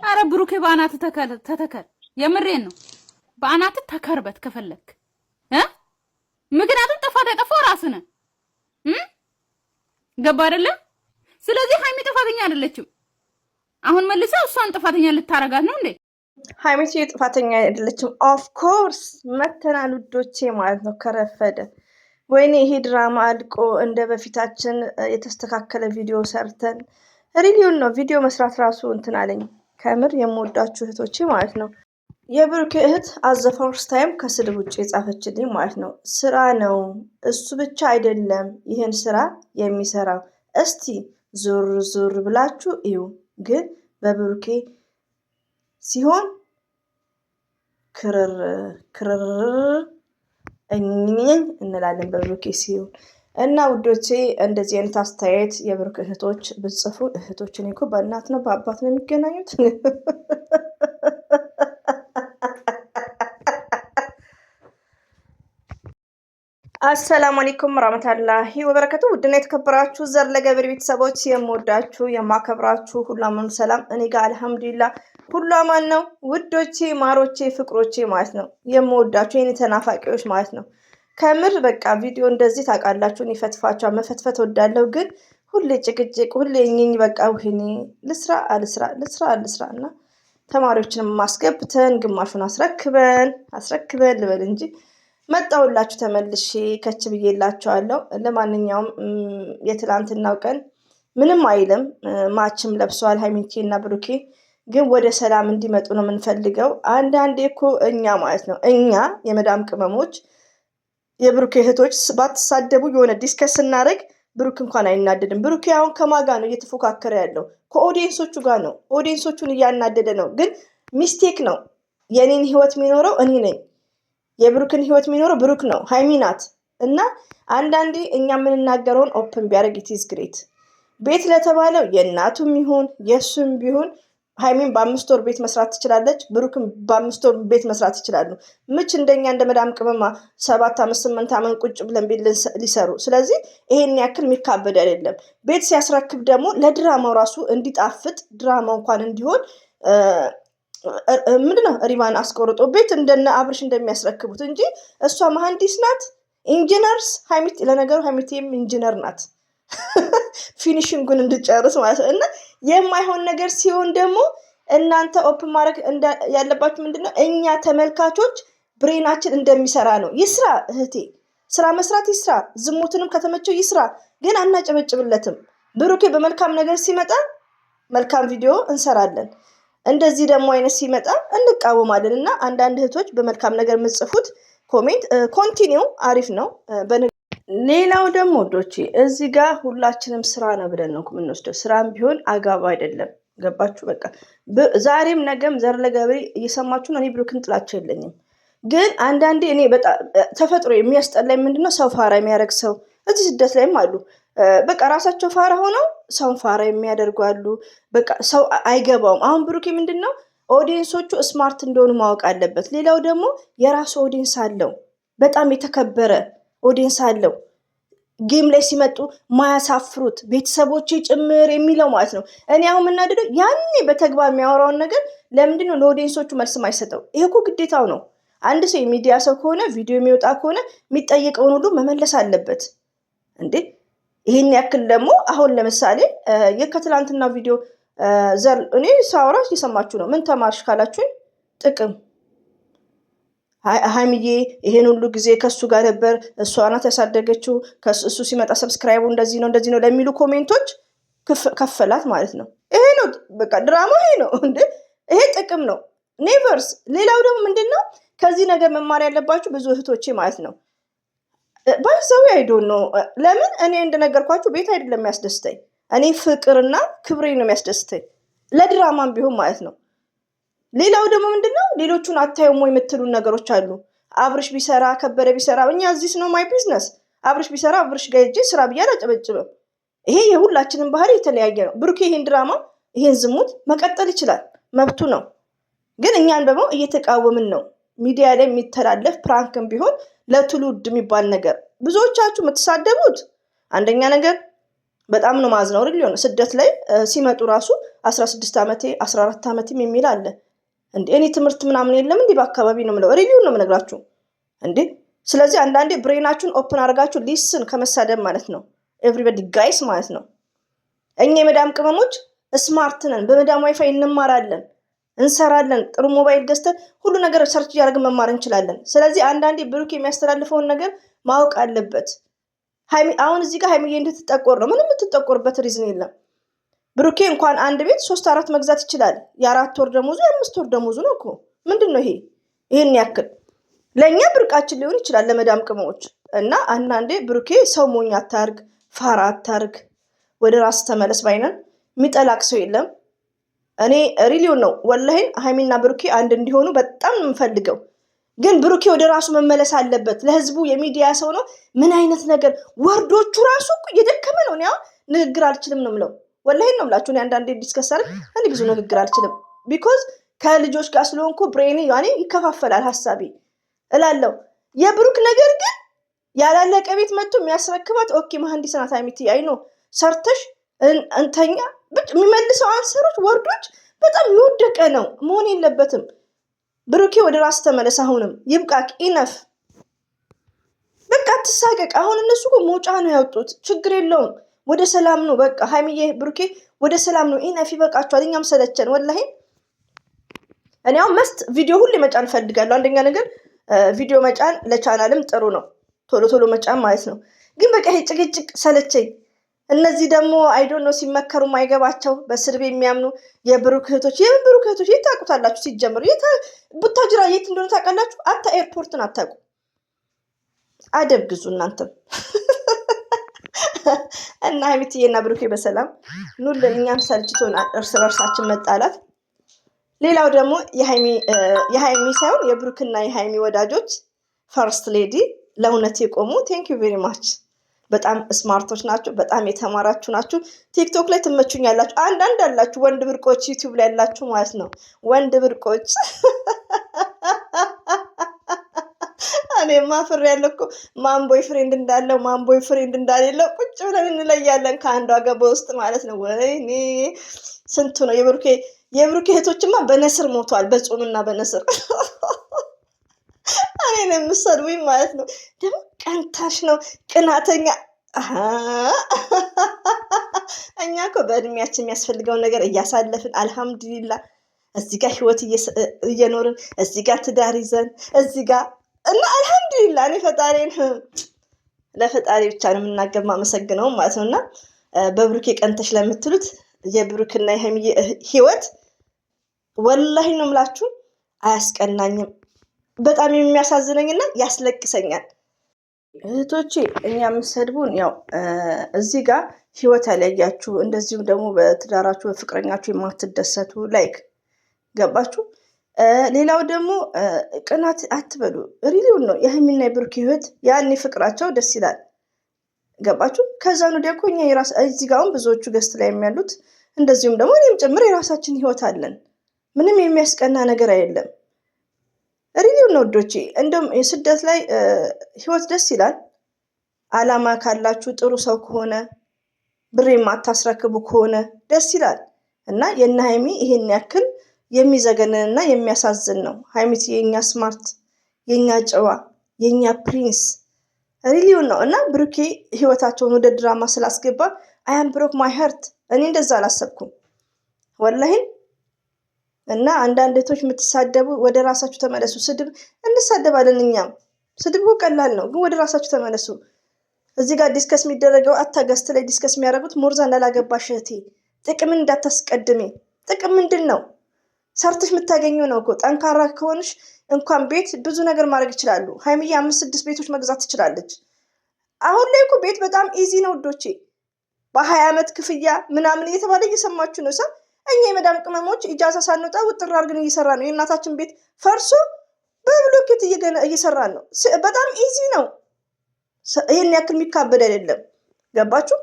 አረ ብሩኬ በአናት ተተከል የምሬን ነው በአናት ተከርበት ከፈለክ ምክንያቱም ጥፋት ያጠፋው ራስህ ነህ ገባ አይደለ ስለዚህ ሃይሚ ጥፋተኛ አይደለችም አሁን መልሰ እሷን ጥፋተኛ ልታረጋት ነው እንዴ ሃይሚ ጥፋተኛ አይደለችም ኦፍ ኮርስ መተናል ውዶቼ ማለት ነው ከረፈደ ወይኔ ይሄ ድራማ አልቆ እንደ በፊታችን የተስተካከለ ቪዲዮ ሰርተን ሪሊውን ነው ቪዲዮ መስራት ራሱ እንትን አለኝ ከምር የምወዳችሁ እህቶቼ ማለት ነው የብሩክ እህት አዘ ፈርስት ታይም ከስድብ ውጭ የጻፈችልኝ ማለት ነው ስራ ነው እሱ ብቻ አይደለም ይሄን ስራ የሚሰራው እስቲ ዞር ዞር ብላችሁ እዩ ግን በብሩኬ ሲሆን ክርር እንላለን በብሩኬ ሲሆን እና ውዶቼ እንደዚህ አይነት አስተያየት የብሩክ እህቶች ብጽፉ እህቶችን እኮ በእናት ነው በአባት ነው የሚገናኙት አሰላሙ አለይኩም ወራህመቱላሂ ወበረካቱ ውድና የተከበራችሁ ዘር ለገብር ቤተሰቦች የምወዳችሁ የማከብራችሁ ሁሉ አማኑ ሰላም እኔ ጋር አልহামዱሊላህ ሁሉ አማን ነው ውዶቼ ማሮቼ ፍቅሮቼ ማለት ነው የምወዳችሁ የኔ ተናፋቂዎች ማለት ነው ከምር በቃ ቪዲዮ እንደዚህ ታውቃላችሁ እኔ ፈትፋቻው መፈትፈት ወዳለው ግን ሁሌ ጭቅጭቅ ሁሌ እኝኝ በቃ ወህኒ ልስራ እና ተማሪዎችንም ማስገብተን ግማሹን አስረክበን ልበል እንጂ መጣውላችሁ ተመልሼ ከች ብዬላችኋለሁ ለማንኛውም የትላንትናው ቀን ምንም አይልም ማችም ለብሰዋል ሃይሚቴና ብሩኬ ግን ወደ ሰላም እንዲመጡ ነው የምንፈልገው አንዳንዴ እኮ እኛ ማለት ነው እኛ የመዳም ቅመሞች የብሩኬ እህቶች ባትሳደቡ የሆነ ዲስከስ እናደርግ ብሩክ እንኳን አይናደድም ብሩኬ አሁን ከማጋ ነው እየተፎካከረ ያለው ከኦዲየንሶቹ ጋር ነው ኦዲየንሶቹን እያናደደ ነው ግን ሚስቴክ ነው የኔን ህይወት የሚኖረው እኔ ነኝ የብሩክን ህይወት የሚኖረው ብሩክ ነው ሃይሚ ናት እና አንዳንዴ እኛ የምንናገረውን ኦፕን ቢያደርግ ኢት ኢዝ ግሬት ቤት ለተባለው የእናቱም ይሁን የሱም ቢሆን ሃይሚን በ5 ወር ቤት መስራት ትችላለች ብሩክም በ5 ወር ቤት መስራት ይችላሉ ምች እንደኛ እንደ መዳም ቅመማ 7 5 8 አመት ቁጭ ብለን ቤት ሊሰሩ ስለዚህ ይሄን ያክል የሚካበድ አይደለም ቤት ሲያስረክብ ደግሞ ለድራማው ራሱ እንዲጣፍጥ ድራማው እንኳን እንዲሆን ምንድነው ሪባን አስቆርጦ ቤት እንደነ አብርሽ እንደሚያስረክቡት እንጂ እሷ መሐንዲስ ናት ኢንጂነርስ ሃይሚት ለነገሩ ሃይሚቴም ኢንጂነር ናት ፊኒሺንጉን እንድጨርስ ማለት ነው እና የማይሆን ነገር ሲሆን ደግሞ እናንተ ኦፕን ማድረግ ያለባችሁ ምንድነው እኛ ተመልካቾች ብሬናችን እንደሚሰራ ነው ይስራ እህቴ ስራ መስራት ይስራ ዝሙትንም ከተመቸው ይስራ ግን አናጨበጭብለትም ብሩኬ በመልካም ነገር ሲመጣ መልካም ቪዲዮ እንሰራለን እንደዚህ ደግሞ አይነት ሲመጣ እንቃወማለን እና አንዳንድ እህቶች በመልካም ነገር የምጽፉት ኮሜንት ኮንቲኒው አሪፍ ነው ሌላው ደግሞ ወዶቼ እዚህ ጋር ሁላችንም ስራ ነው ብለን ነው የምንወስደው ስራም ቢሆን አጋባ አይደለም ገባችሁ በቃ ዛሬም ነገም ዘር ለገብሪ እየሰማችሁ ነው እኔ ብሩክን ጥላቸው የለኝም ግን አንዳንዴ እኔ በጣም ተፈጥሮ የሚያስጠላኝ ምንድነው ሰው ፋራ የሚያደርግ ሰው እዚህ ስደት ላይም አሉ በቃ ራሳቸው ፋራ ሆነው ሰው ፋራ የሚያደርጉ አሉ በቃ ሰው አይገባውም አሁን ብሩኬ ምንድነው ኦዲየንሶቹ ስማርት እንደሆኑ ማወቅ አለበት ሌላው ደግሞ የራሱ ኦዲየንስ አለው በጣም የተከበረ ኦዲየንስ አለው ጌም ላይ ሲመጡ ማያሳፍሩት ቤተሰቦቼ ጭምር የሚለው ማለት ነው እኔ አሁን ምናደደው ያኔ በተግባር የሚያወራውን ነገር ለምንድነው ለኦዲየንሶቹ መልስ ማይሰጠው ይሄ እኮ ግዴታው ነው አንድ ሰው የሚዲያ ሰው ከሆነ ቪዲዮ የሚወጣ ከሆነ የሚጠየቀውን ሁሉ መመለስ አለበት እንዴ ይሄን ያክል ደግሞ አሁን ለምሳሌ የከትላንትና ቪዲዮ ዘር እኔ ሳውራ እየሰማችሁ ነው ምን ተማርሽ ካላችሁኝ ጥቅም ሃይሚዬ ይሄን ሁሉ ጊዜ ከሱ ጋር ነበር እሷ ናት ያሳደገችው ከሱ ሲመጣ ሰብስክራይቡ እንደዚህ ነው ለሚሉ ኮሜንቶች ከፈላት ማለት ነው ይሄ ነው በቃ ድራማ ይሄ ነው እንዴ ይሄ ጥቅም ነው ኔቨርስ ሌላው ደግሞ ምንድነው ከዚህ ነገር መማር ያለባችሁ ብዙ እህቶቼ ማለት ነው ባይዘው ነው ለምን እኔ እንደነገርኳችሁ ቤት አይደለም የሚያስደስተኝ እኔ ፍቅርና ክብሬ ነው የሚያስደስተኝ ለድራማም ቢሆን ማለት ነው ሌላው ደግሞ ምንድነው ሌሎቹን አታዩም ወይ የምትሉ ነገሮች አሉ አብርሽ ቢሰራ ከበረ ቢሰራ እኛ እዚህ ነው ማይ ቢዝነስ አብርሽ ቢሰራ አብርሽ ጋር ሂጅ ስራ ብያለሁ አጨበጭበም ይሄ የሁላችንም ባህሪ የተለያየ ነው ብሩኬ ይሄን ድራማ ይሄን ዝሙት መቀጠል ይችላል መብቱ ነው ግን እኛን ደግሞ እየተቃወምን ነው ሚዲያ ላይ የሚተላለፍ ፕራንክም ቢሆን ለትውልድ የሚባል ነገር ብዙዎቻችሁ የምትሳደቡት አንደኛ ነገር በጣም ነው ማዝነው። ሪሊዮን ስደት ላይ ሲመጡ ራሱ 16 ዓመቴ 14 ዓመቴም የሚል አለ እንዴ። እኔ ትምህርት ምናምን የለም እንዴ በአካባቢ ነው የምለው። ሪሊዮን ነው የምነግራችሁ እንዴ። ስለዚህ አንዳንዴ ብሬናችሁን ኦፕን አድርጋችሁ ሊስን ከመሳደብ ማለት ነው። ኤቭሪባዲ ጋይስ ማለት ነው። እኛ የመዳም ቅመሞች ስማርት ነን። በመዳም ዋይፋይ እንማራለን፣ እንሰራለን። ጥሩ ሞባይል ገዝተን ሁሉ ነገር ሰርች እያደረግን መማር እንችላለን። ስለዚህ አንዳንዴ ብሩክ የሚያስተላልፈውን ነገር ማወቅ አለበት። አሁን እዚህ ጋር ሀይሚዬ እንድትጠቆር ነው። ምንም የምትጠቆርበት ሪዝን የለም። ብሩኬ እንኳን አንድ ቤት 3-4 መግዛት ይችላል። የ4 ወር ደሞዙ የ5 ወር ደሞዙ ነው እኮ። ምንድን ነው ይሄ? ይህን ያክል ለእኛ ብርቃችን ሊሆን ይችላል ለመዳም ቅመሞች። እና አንዳንዴ ብሩኬ ሰው ሞኝ አታርግ፣ ፋራ አታርግ፣ ወደ ራስ ተመለስ ባይነን። የሚጠላቅ ሰው የለም። እኔ ሪሊዮን ነው ወላሂን ሀይሚና ብሩኬ አንድ እንዲሆኑ በጣም የምፈልገው። ግን ብሩኬ ወደ ራሱ መመለስ አለበት። ለህዝቡ የሚዲያ ሰው ነው። ምን አይነት ነገር ወርዶቹ ራሱ እየደከመ ነው። እኔ አሁን ንግግር አልችልም ነው የምለው። ወላሂን ነው የምላችሁ። እኔ አንዳንዴ ዲስከስ አድርግ እኔ ብዙ ንግግር አልችልም። ቢኮዝ ከልጆች ጋር ስለሆንኩ ብሬኔ ያኔ ይከፋፈላል ሀሳቤ እላለሁ። የብሩክ ነገር ግን ያላለቀ ቤት መጥቶ የሚያስረክባት ኦኬ መሀንዲስ ናት ሀይሚቲ አይ ነው ሰርተሽ እንተኛ የሚመልሰው አንሰሮች ወርዶች በጣም የወደቀ ነው። መሆን የለበትም። ብሩኬ ወደ ራስ ተመለስ። አሁንም ይብቃቅ። ኢነፍ በቃ አትሳቀቅ። አሁን እነሱ መውጫ ነው ያወጡት። ችግር የለውም። ወደ ሰላም ነው በቃ። ሀይሚዬ ብሩኬ ወደ ሰላም ነው። ኢነፍ ይበቃቸዋል። እኛም ሰለቸን ወላሂ። እኔ አሁን መስት ቪዲዮ ሁሌ መጫን እፈልጋለሁ። አንደኛ ነገር ቪዲዮ መጫን ለቻናልም ጥሩ ነው። ቶሎ ቶሎ መጫን ማለት ነው። ግን በቃ ይሄ ጭቅጭቅ ሰለቸኝ። እነዚህ ደግሞ አይዶን ነው ሲመከሩ ማይገባቸው በስድብ የሚያምኑ የብሩክ እህቶች። የምን ብሩክ እህቶች? የት ታውቁታላችሁ? ሲጀምሩ ቡታጅራ የት እንደሆነ ታውቃላችሁ? አታ ኤርፖርትን አታውቁ። አደብ ግዙ እናንተም። እና ሀይሚትዬና ብሩኬ በሰላም ኑልን። እኛም ሰልችቶናል እርስ በርሳችን መጣላት። ሌላው ደግሞ የሀይሚ ሳይሆን የብሩክና የሀይሚ ወዳጆች ፈርስት ሌዲ ለእውነት የቆሙ ቴንክ ዩ ቬሪ ማች። በጣም ስማርቶች ናቸው። በጣም የተማራችሁ ናችሁ። ቲክቶክ ላይ ትመቹኛላችሁ። አንዳንድ አላችሁ ወንድ ብርቆች፣ ዩቲዩብ ላይ ያላችሁ ማለት ነው ወንድ ብርቆች። እኔማ ፍሬ ያለው እኮ ማን ቦይ ፍሬንድ እንዳለው ማን ቦይ ፍሬንድ እንዳሌለው ቁጭ ብለን እንለያለን ከአንዷ ጋር በውስጥ ማለት ነው። ወይኔ ስንቱ ነው የብሩኬ እህቶችማ በነስር ሞቷል። በጾምና በነስር እኔን የምሰድቡኝ ማለት ነው። ደግሞ ቀንታሽ ነው ቅናተኛ። እኛ እኮ በእድሜያችን የሚያስፈልገውን ነገር እያሳለፍን አልሐምዱሊላ እዚህ ጋር ህይወት እየኖርን እዚህ ጋር ትዳር ይዘን እዚህ ጋር እና አልሐምዱሊላ እኔ ፈጣሪን ለፈጣሪ ብቻ ነው የምናገር ማመሰግነው ማለት ነው። እና በብሩኬ ቀንተሽ ለምትሉት የብሩክና የሀይሚዬ ህይወት ወላሂ ነው የምላችሁ አያስቀናኝም። በጣም የሚያሳዝነኝና ያስለቅሰኛል። እህቶቼ እኛ የምሰድቡን ያው እዚህ ጋር ህይወት ያለያችሁ እንደዚሁም ደግሞ በትዳራችሁ በፍቅረኛችሁ የማትደሰቱ ላይክ ገባችሁ። ሌላው ደግሞ ቅናት አትበሉ። ሪሊውን ነው የሀይሚና የብሩክ ህይወት ያኔ ፍቅራቸው ደስ ይላል። ገባችሁ። ከዛ ነው ደግሞ እኛ እዚህ ጋር አሁን ብዙዎቹ ገስት ላይ የሚያሉት እንደዚሁም ደግሞ እኔም ጭምር የራሳችን ህይወት አለን። ምንም የሚያስቀና ነገር አይደለም። ሪሊው ነው ወዶቼ። እንደውም የስደት ላይ ህይወት ደስ ይላል። አላማ ካላችሁ ጥሩ ሰው ከሆነ ብር የማታስረክቡ ከሆነ ደስ ይላል። እና የእነ ሀይሚ ይሄን ያክል የሚዘገንንና የሚያሳዝን ነው። ሀይሚት የኛ ስማርት፣ የኛ ጨዋ፣ የኛ ፕሪንስ ሪሊው ነው። እና ብሩኬ ህይወታቸውን ወደ ድራማ ስላስገባ አያም ብሮክ ማይ ሀርት። እኔ እንደዛ አላሰብኩም ወላሂን። እና አንዳንድ እህቶች የምትሳደቡ ወደ ራሳችሁ ተመለሱ። ስድብ እንሳደባለን እኛም። ስድብ ቀላል ነው፣ ግን ወደ ራሳችሁ ተመለሱ። እዚህ ጋር ዲስከስ የሚደረገው አታገስት ላይ ዲስከስ የሚያደርጉት ሞርዛ እንዳላገባሽ እህቴ ጥቅምን እንዳታስቀድሜ። ጥቅም ምንድን ነው? ሰርተሽ የምታገኘው ነው እኮ። ጠንካራ ከሆንሽ እንኳን ቤት ብዙ ነገር ማድረግ ይችላሉ። ሀይሚዬ 5-6 ቤቶች መግዛት ትችላለች። አሁን ላይ እኮ ቤት በጣም ኢዚ ነው ውዶቼ። በ20 ዓመት ክፍያ ምናምን እየተባለ እየሰማችሁ ነው። እኛ የመዳም ቅመሞች ኢጃዛ ሳንወጣ ውጥር አድርገን እየሰራ ነው። የእናታችን ቤት ፈርሶ በብሎኬት እየሰራን ነው። በጣም ኢዚ ነው። ይህን ያክል የሚካበድ አይደለም። ገባችሁ?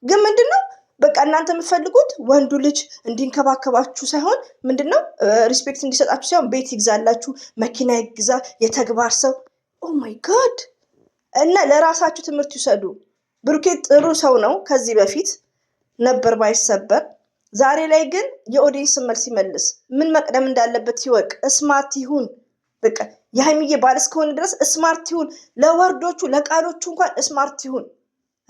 ግን ምንድነው በቃ እናንተ የምትፈልጉት ወንዱ ልጅ እንዲንከባከባችሁ ሳይሆን ምንድነው ሪስፔክት እንዲሰጣችሁ ሳይሆን ቤት ይግዛላችሁ፣ መኪና ይግዛ፣ የተግባር ሰው። ኦ ማይ ጋድ። እና ለራሳችሁ ትምህርት ይውሰዱ። ብሩኬ ጥሩ ሰው ነው ከዚህ በፊት ነበር ባይሰበር። ዛሬ ላይ ግን የኦዲየንስ መልስ ይመልስ፣ ምን መቅደም እንዳለበት ይወቅ፣ ስማርት ይሁን። በቃ የሀይሚዬ ባል እስከሆነ ድረስ ስማርት ይሁን፣ ለወርዶቹ ለቃሎቹ እንኳን ስማርት ይሁን።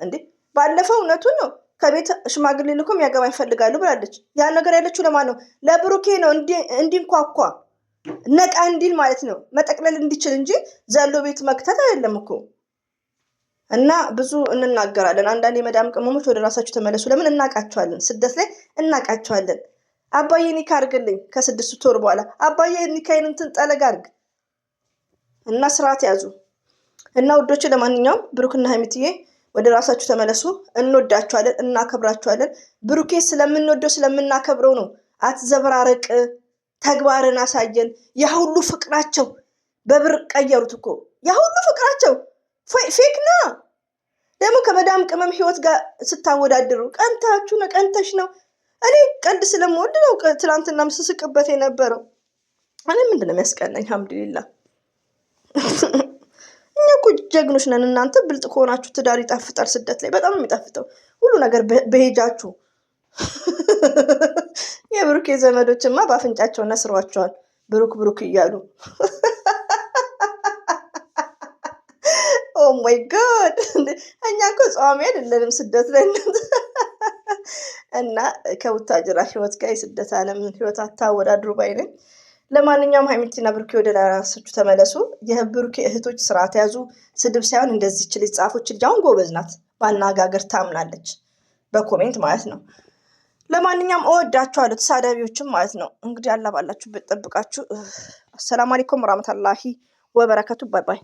እንዴ ባለፈው እውነቱን ነው ከቤት ሽማግሌ ልኮ የሚያገባ ይፈልጋሉ ብላለች። ያን ነገር ያለችው ለማን ነው? ለብሩኬ ነው፣ እንዲንኳኳ ነቃ እንዲል ማለት ነው፣ መጠቅለል እንዲችል እንጂ ዘሎ ቤት መክተት አይደለም እኮ። እና ብዙ እንናገራለን። አንዳንድ የመዳም ቅመሞች ወደ ራሳችሁ ተመለሱ። ለምን እናቃቸዋለን፣ ስደት ላይ እናቃቸዋለን። አባዬ ኒካ አርግልኝ ከ6 ወር በኋላ አባዬ ኒካዬን እንትን ጠለግ አርግ እና ስርዓት ያዙ። እና ውዶች ለማንኛውም ብሩክና ሀይሚትዬ ወደ ራሳችሁ ተመለሱ። እንወዳችኋለን፣ እናከብራችኋለን። ብሩኬ ስለምንወደው ስለምናከብረው ነው። አትዘበራረቅ፣ ተግባርን አሳየን። ያ ሁሉ ፍቅራቸው በብር ቀየሩት እኮ። ያ ሁሉ ፍቅራቸው ፌክ ነው። ደግሞ ከመዳም ቅመም ህይወት ጋር ስታወዳድሩ ቀንታችሁ ነው፣ ቀንተሽ ነው። እኔ ቀልድ ስለምወድ ነው ትናንትና ምስስቅበት የነበረው። እኔ ምንድን ነው የሚያስቀናኝ? አልሐምዱሊላህ እኛ እኮ ጀግኖች ነን። እናንተ ብልጥ ከሆናችሁ ትዳር ይጣፍጣል። ስደት ላይ በጣም ነው የሚጣፍጠው ሁሉ ነገር በሄጃችሁ። የብሩኬ ዘመዶችማ በአፍንጫቸው ነስሯቸዋል ብሩክ ብሩክ እያሉ። ኦ ማይ ጋድ እኛ እኮ ጸዋሚ አይደለንም ስደት ላይ እና ከቡታጅራ ህይወት ጋር የስደት ዓለምን ህይወት አታወዳድሩ ባይ ነኝ። ለማንኛውም ሀይሚቲና ብሩኬ ወደ ራሳችሁ ተመለሱ። የብሩኬ እህቶች ስርዓት ያዙ። ስድብ ሳይሆን እንደዚህ ልጅ ጻፎች ልጅ አሁን ጎበዝ ናት፣ ባናጋገር ታምናለች፣ በኮሜንት ማለት ነው። ለማንኛውም እወዳችኋለሁ ተሳዳቢዎችም ማለት ነው። እንግዲህ አላ ባላችሁበት ጠብቃችሁ። አሰላሙ አለይኩም ወራህመቱላሂ ወበረከቱ። ባይ ባይ።